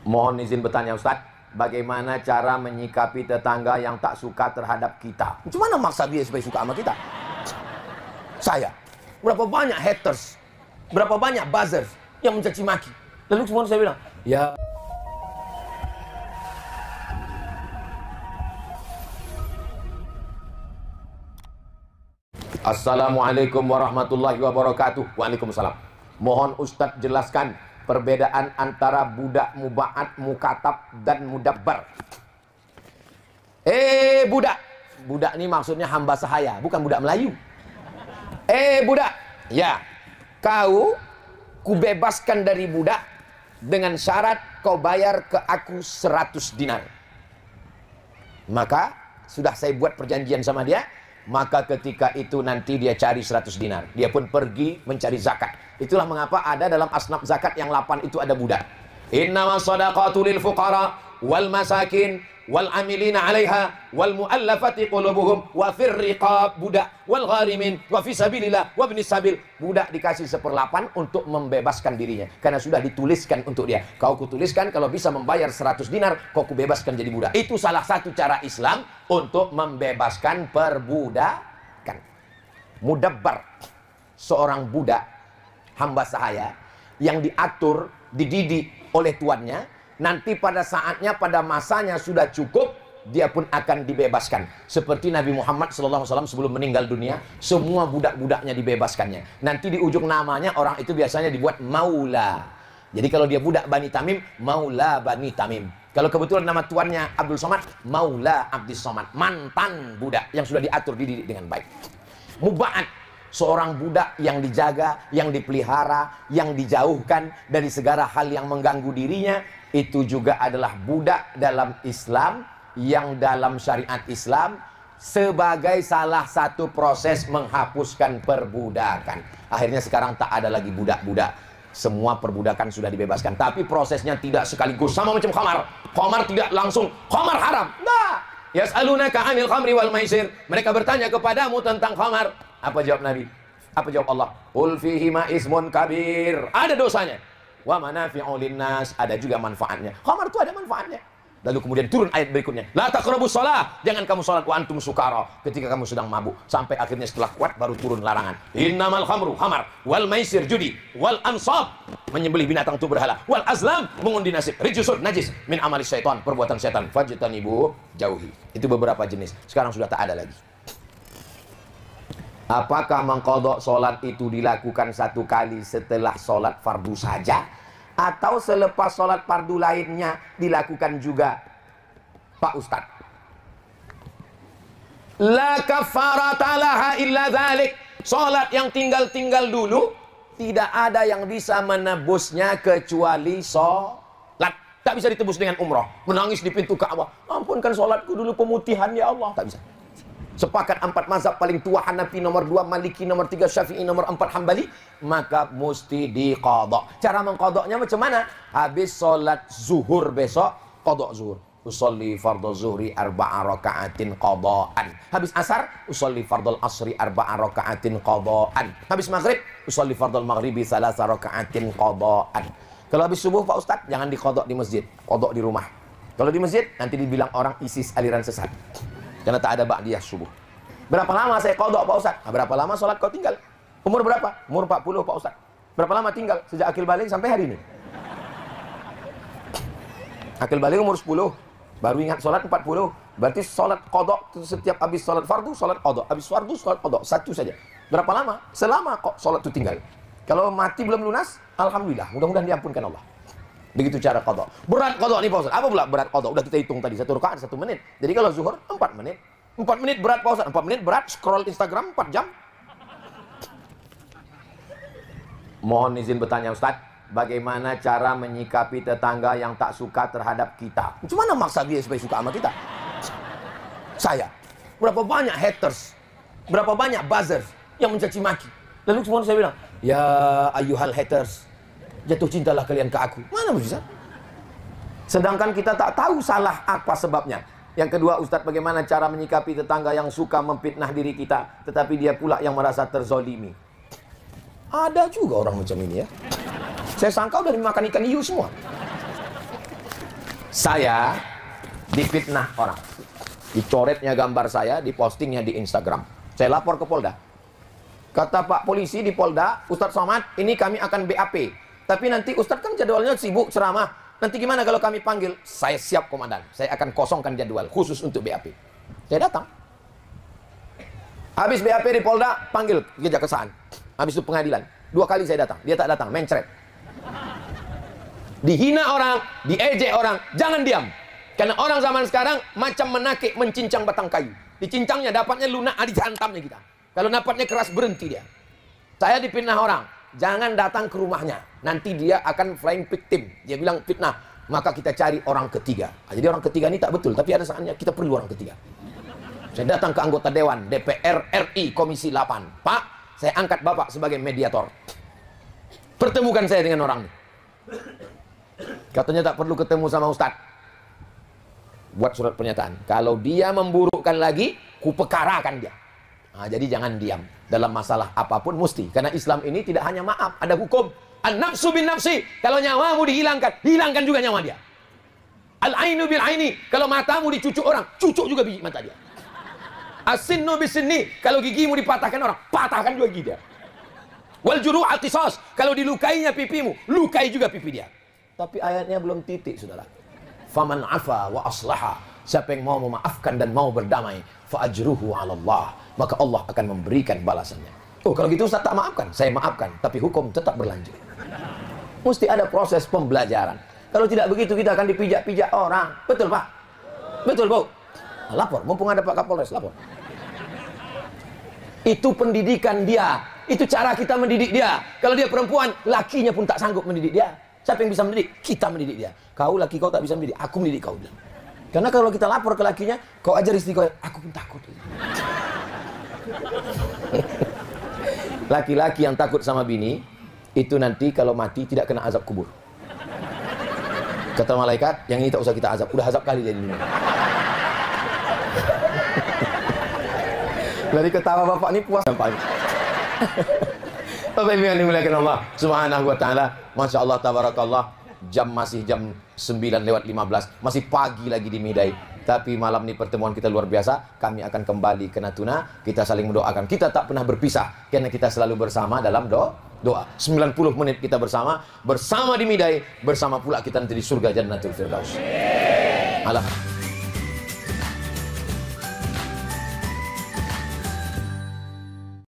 Mohon izin bertanya Ustadz, bagaimana cara menyikapi tetangga yang tak suka terhadap kita? Gimana maksa dia supaya suka sama kita? Saya, berapa banyak haters, berapa banyak buzzers yang mencaci maki. Lalu semua saya bilang, ya Assalamualaikum warahmatullahi wabarakatuh. Waalaikumsalam. Mohon Ustadz jelaskan perbedaan antara budak muba'at, mukatab, dan mudabbar. Budak. Budak ini maksudnya hamba sahaya, bukan budak Melayu. Budak. Ya, kau kubebaskan dari budak dengan syarat kau bayar ke aku 100 dinar. Maka sudah saya buat perjanjian sama dia. Maka ketika itu nanti dia cari 100 dinar. Dia pun pergi mencari zakat. Itulah mengapa ada dalam asnaf zakat yang 8 itu ada budak. Innamas shadaqatu lil fuqara wal masakin wal amilina 'alaiha wal muallafati qulubuhum wa fir riqab, budak, wal gharimin wa fi sabilillah wa ibnis sabil. Budak dikasih 1/8 untuk membebaskan dirinya karena sudah dituliskan untuk dia. Kau kutuliskan kalau bisa membayar 100 dinar, kau kubebaskan jadi budak. Itu salah satu cara Islam untuk membebaskan perbudakan. Mudabbar, seorang budak hamba sahaya yang diatur, dididik oleh tuannya. Nanti pada saatnya, pada masanya sudah cukup, dia pun akan dibebaskan. Seperti Nabi Muhammad SAW sebelum meninggal dunia, semua budak-budaknya dibebaskannya. Nanti di ujung namanya orang itu biasanya dibuat maula. Jadi kalau dia budak Bani Tamim, maula Bani Tamim. Kalau kebetulan nama tuannya Abdul Somad, maula Abdul Somad. Mantan budak yang sudah diatur, dididik dengan baik. Muba'at, seorang budak yang dijaga, yang dipelihara, yang dijauhkan dari segala hal yang mengganggu dirinya. Itu juga adalah budak dalam Islam, yang dalam syariat Islam sebagai salah satu proses menghapuskan perbudakan. Akhirnya sekarang tak ada lagi budak-budak. Semua perbudakan sudah dibebaskan. Tapi prosesnya tidak sekaligus, sama macam khamar. Khamar tidak langsung, khamar haram. Nah, yas'alunaka 'anil khamri wal maisir. Mereka bertanya kepadamu tentang khamar. Apa jawab Nabi? Apa jawab Allah? Qul fihima ismun kabir. Ada dosanya. Wa manafi'u linnas, ada juga manfaatnya. Khamar itu ada manfaatnya. Lalu kemudian turun ayat berikutnya. La taqrabus shalah, jangan kamu salat wa antum sukara, ketika kamu sedang mabuk. Sampai akhirnya setelah kuat baru turun larangan. Innamal khamru, khamar, wal maisir, judi, wal ansab, menyembelih binatang itu berhala, wal azlam, mengundi nasib, rijsun, najis, min amali syaitan, perbuatan syaitan, fajtanibu, jauhi. Itu beberapa jenis. Sekarang sudah tak ada lagi. Apakah mengqadha sholat itu dilakukan satu kali setelah sholat fardu saja, atau selepas sholat fardu lainnya dilakukan juga, Pak Ustadz? La kafarata laha illa dzalik. Sholat yang tinggal-tinggal dulu, tidak ada yang bisa menebusnya kecuali sholat. Tak bisa ditebus dengan umrah. Menangis di pintu Ka'bah, ampunkan sholatku dulu, pemutihan ya Allah. Tak bisa. Sepakat 4 mazhab paling tua, Hanafi nomor 2, Maliki nomor 3, Syafi'i nomor 4, Hambali, maka mesti diqadha. Cara mengqadhanya macam mana? Habis sholat zuhur besok, qadha zuhur. Usolli fardhu zuhri 4 raka'atin qadha'an. Habis asar, usolli fardhu asri 4 raka'atin qadha'an. Habis maghrib, usolli fardhu maghribi 3 raka'atin qadha'an. Kalau habis subuh Pak Ustadz, jangan diqadha di masjid, qadha di rumah. Kalau di masjid, nanti dibilang orang ISIS, aliran sesat. Karena tak ada ba'diyah subuh. Berapa lama saya qadha Pak Ustadz? Nah, berapa lama sholat kau tinggal? Umur berapa? Umur 40 Pak Ustadz. Berapa lama tinggal? Sejak akil balik sampai hari ini. Akil balik umur 10. Baru ingat sholat 40. Berarti sholat qadha setiap habis sholat fardu, sholat qadha. Habis fardu, sholat qadha. Satu saja. Berapa lama? Selama kok sholat itu tinggal. Kalau mati belum lunas, alhamdulillah. Mudah-mudahan diampunkan Allah. Begitu cara qadha. Berat qadha nih Pak Ustaz. Apa pula berat qadha? Udah kita hitung tadi, 1 rakaat 1 menit. Jadi kalau zuhur 4 menit. 4 menit berat Pak Ustaz. 4 menit berat, scroll Instagram 4 jam. Mohon izin bertanya Ustaz, bagaimana cara menyikapi tetangga yang tak suka terhadap kita? Gimana maksa dia supaya suka sama kita? Saya, berapa banyak haters, berapa banyak buzzers yang mencaci maki. Lalu semua saya bilang, ya ayyuhal haters, jatuh cintalah kalian ke aku. Mana bisa? Sedangkan kita tak tahu salah apa sebabnya. Yang kedua, Ustadz, bagaimana cara menyikapi tetangga yang suka memfitnah diri kita, tetapi dia pula yang merasa terzolimi? Ada juga orang macam ini ya. Saya sangka udah dimakan ikan hiu semua. Saya difitnah orang. Dicoretnya gambar saya, dipostingnya di Instagram. Saya lapor ke Polda. Kata Pak Polisi di Polda, Ustadz Somad, ini kami akan BAP. Tapi nanti Ustadz kan jadwalnya sibuk ceramah. Nanti gimana kalau kami panggil? Saya siap komandan. Saya akan kosongkan jadwal khusus untuk BAP. Saya datang. Habis BAP di Polda, panggil kejaksaan. Habis itu pengadilan. 2 kali saya datang. Dia tak datang, mencret. Dihina orang, diejek orang, jangan diam. Karena orang zaman sekarang macam menakik mencincang batang kayu. Dicincangnya, dapatnya lunak, dihantamnya kita. Kalau dapatnya keras, berhenti dia. Saya dipitnah orang, jangan datang ke rumahnya. Nanti dia akan flying victim. Dia bilang fitnah, maka kita cari orang ketiga. Jadi orang ketiga ini tak betul, tapi ada saatnya kita perlu orang ketiga. Saya datang ke anggota Dewan DPR RI Komisi 8. Pak, saya angkat Bapak sebagai mediator. Pertemukan saya dengan orang ini. Katanya tak perlu ketemu sama Ustadz. Buat surat pernyataan. Kalau dia memburukkan lagi, kupekarakan dia. Nah, jadi jangan diam. Dalam masalah apapun mesti. Karena Islam ini tidak hanya maaf, ada hukum. An-nafsu bin nafsi. Kalau nyawamu dihilangkan, hilangkan juga nyawa dia. Al-ainu bil aini. Kalau matamu dicucuk orang, cucuk juga biji mata dia. As-sinnu bis sinni. Kalau gigimu dipatahkan orang, patahkan juga gigi dia. Wal juru'al qisas. Kalau dilukainya pipimu, lukai juga pipi dia. Tapi ayatnya belum titik, saudara. Faman afa wa aslaha. Siapa yang mau memaafkan dan mau berdamai, fa ajruhu 'ala Allah. Maka Allah akan memberikan balasannya. Oh, kalau gitu Ustaz tak maafkan. Saya maafkan, tapi hukum tetap berlanjut. Mesti ada proses pembelajaran. Kalau tidak begitu kita akan dipijak-pijak orang. Betul, Pak? Betul, Bu? Nah, lapor, mumpung ada Pak Kapolres, lapor. Itu pendidikan dia. Itu cara kita mendidik dia. Kalau dia perempuan, lakinya pun tak sanggup mendidik dia. Siapa yang bisa mendidik? Kita mendidik dia. Kau laki kau tak bisa mendidik, aku mendidik kau. Karena kalau kita lapor ke lakinya, kau ajar istri kau, aku pun takut. Laki-laki yang takut sama bini, itu nanti kalau mati tidak kena azab kubur. Kata malaikat, yang ini tak usah kita azab, udah azab kali jadi dunia. Dari ketawa bapak ini puas nampaknya. Bapak Ibu yang dimuliakan Allah Subhanahu wa taala, Masya Allah tabarakallah, masih jam 9:15, masih pagi lagi di Midai. Tapi malam ini pertemuan kita luar biasa. Kami akan kembali ke Natuna. Kita saling mendoakan. Kita tak pernah berpisah karena kita selalu bersama dalam doa. 90 menit kita bersama di Midai, bersama pula kita nanti di surga Jannatul Firdaus. Alam.